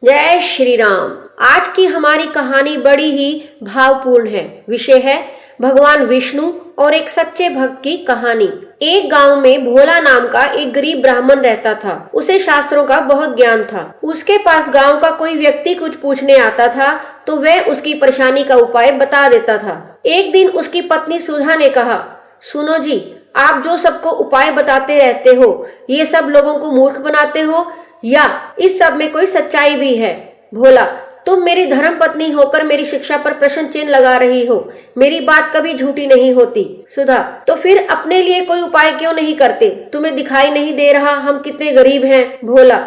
जय श्री राम। आज की हमारी कहानी बड़ी ही भावपूर्ण है। विषय है भगवान विष्णु और एक सच्चे भक्त की कहानी। एक गांव में भोला नाम का एक गरीब ब्राह्मण रहता था। उसे शास्त्रों का बहुत ज्ञान था। उसके पास गांव का कोई व्यक्ति कुछ पूछने आता था तो वह उसकी परेशानी का उपाय बता देता था। एक दिन उसकी पत्नी सुधा ने कहा, सुनो जी, आप जो सबको उपाय बताते रहते हो, ये सब लोगों को मूर्ख बनाते हो या इस सब में कोई सच्चाई भी है? भोला, तुम मेरी धर्म पत्नी होकर मेरी शिक्षा पर प्रश्न चिन्ह लगा रही हो। मेरी बात कभी झूठी नहीं होती। सुधा, तो फिर अपने लिए कोई उपाय क्यों नहीं करते? तुम्हें दिखाई नहीं दे रहा हम कितने गरीब हैं? भोला,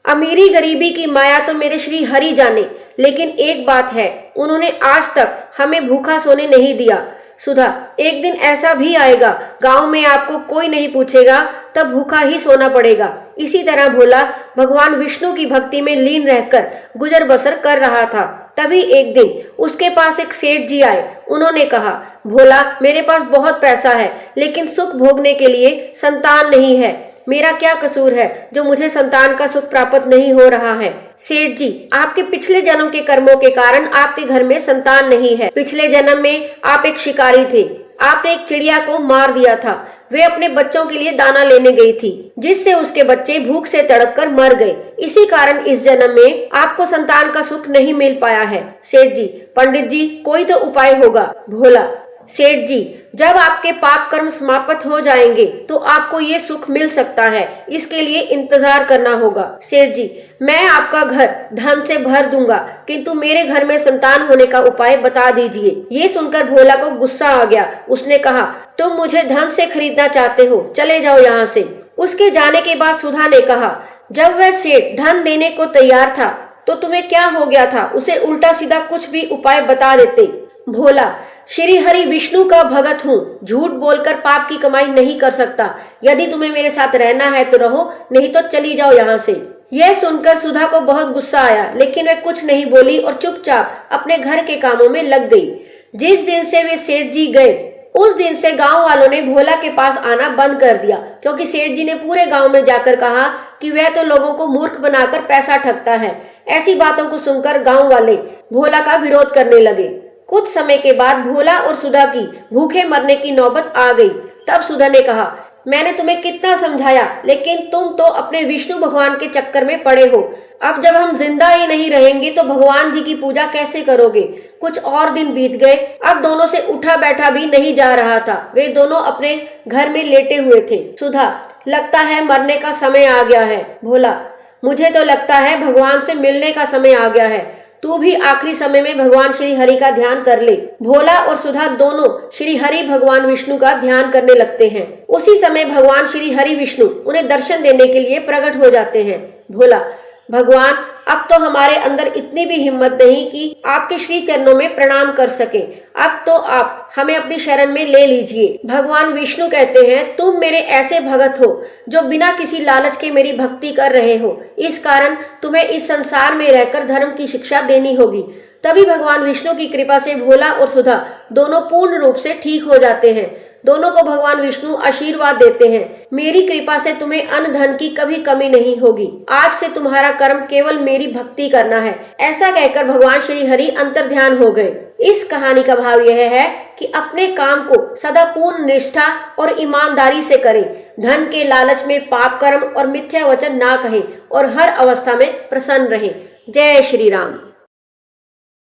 अमीरी गरीबी की माया तो मेरे श्री हरि जाने, लेकिन एक बात है, उन्होंने आज तक हमें भूखा सोने नहीं दिया। सुधा, एक दिन ऐसा भी आएगा, गांव में आपको कोई नहीं पूछेगा, तब भूखा ही सोना पड़ेगा। इसी तरह भोला भगवान विष्णु की भक्ति में लीन रहकर गुजर बसर कर रहा था। तभी एक दिन उसके पास एक सेठ जी आए। उन्होंने कहा, भोला, मेरे पास बहुत पैसा है, लेकिन सुख भोगने के लिए संतान नहीं है। मेरा क्या कसूर है जो मुझे संतान का सुख प्राप्त नहीं हो रहा है? सेठ जी, आपके पिछले जन्म के कर्मों के कारण आपके घर में संतान नहीं है। पिछले जन्म में आप एक शिकारी थे। आपने एक चिड़िया को मार दिया था। वे अपने बच्चों के लिए दाना लेने गई थी, जिससे उसके बच्चे भूख से तड़प कर मर गए। इसी कारण इस जन्म में आपको संतान का सुख नहीं मिल पाया है। सेठ जी, पंडित जी, कोई तो उपाय होगा। भोला, सेठ जी, जब आपके पाप कर्म समाप्त हो जाएंगे तो आपको ये सुख मिल सकता है, इसके लिए इंतजार करना होगा। सेठ जी, मैं आपका घर धन से भर दूंगा, किंतु मेरे घर में संतान होने का उपाय बता दीजिए। ये सुनकर भोला को गुस्सा आ गया। उसने कहा, तुम मुझे धन से खरीदना चाहते हो, चले जाओ यहाँ से। उसके जाने के बाद सुधा ने कहा, जब वह सेठ धन देने को तैयार था तो तुम्हें क्या हो गया था? उसे उल्टा सीधा कुछ भी उपाय बता देते। भोला, श्री हरि विष्णु का भगत हूँ, झूठ बोलकर पाप की कमाई नहीं कर सकता। यदि तुम्हें मेरे साथ रहना है तो रहो, नहीं तो चली जाओ यहाँ से। यह सुनकर सुधा को बहुत गुस्सा आया, लेकिन वह कुछ नहीं बोली और चुपचाप अपने घर के कामों में लग गई। जिस दिन से वे सेठ जी गए, उस दिन से गांव वालों ने भोला के पास आना बंद कर दिया, क्योंकि सेठ जी ने पूरे गांव में जाकर कहा कि वह तो लोगों को मूर्ख बनाकर पैसा ठगता है। ऐसी बातों को सुनकर गांव वाले भोला का विरोध करने लगे। कुछ समय के बाद भोला और सुधा की भूखे मरने की नौबत आ गई। तब सुधा ने कहा, मैंने तुम्हें कितना समझाया, लेकिन तुम तो अपने विष्णु भगवान के चक्कर में पड़े हो। अब जब हम जिंदा ही नहीं रहेंगे तो भगवान जी की पूजा कैसे करोगे? कुछ और दिन बीत गए। अब दोनों से उठा बैठा भी नहीं जा रहा था। वे दोनों अपने घर में लेटे हुए थे। सुधा, लगता है मरने का समय आ गया है। भोला, मुझे तो लगता है भगवान से मिलने का समय आ गया है। तू भी आखिरी समय में भगवान श्री हरि का ध्यान कर ले। भोला और सुधा दोनों श्री हरि भगवान विष्णु का ध्यान करने लगते हैं। उसी समय भगवान श्री हरि विष्णु उन्हें दर्शन देने के लिए प्रकट हो जाते हैं। भोला, भगवान, अब तो हमारे अंदर इतनी भी हिम्मत नहीं कि आपके श्री चरणों में प्रणाम कर सके। अब तो आप हमें अपनी शरण में ले लीजिए। भगवान विष्णु कहते हैं, तुम मेरे ऐसे भगत हो जो बिना किसी लालच के मेरी भक्ति कर रहे हो। इस कारण तुम्हें इस संसार में रहकर धर्म की शिक्षा देनी होगी। तभी भगवान विष्णु की कृपा से भोला और सुधा दोनों पूर्ण रूप से ठीक हो जाते हैं। दोनों को भगवान विष्णु आशीर्वाद देते हैं, मेरी कृपा से तुम्हें अन्न धन की कभी कमी नहीं होगी। आज से तुम्हारा कर्म केवल मेरी भक्ति करना है। ऐसा कहकर भगवान श्री हरि अंतर्ध्यान हो गए। इस कहानी का भाव यह है कि अपने काम को सदा पूर्ण निष्ठा और ईमानदारी से करें। धन के लालच में पाप कर्म और मिथ्या वचन ना कहें और हर अवस्था में प्रसन्न रहें। जय श्री राम।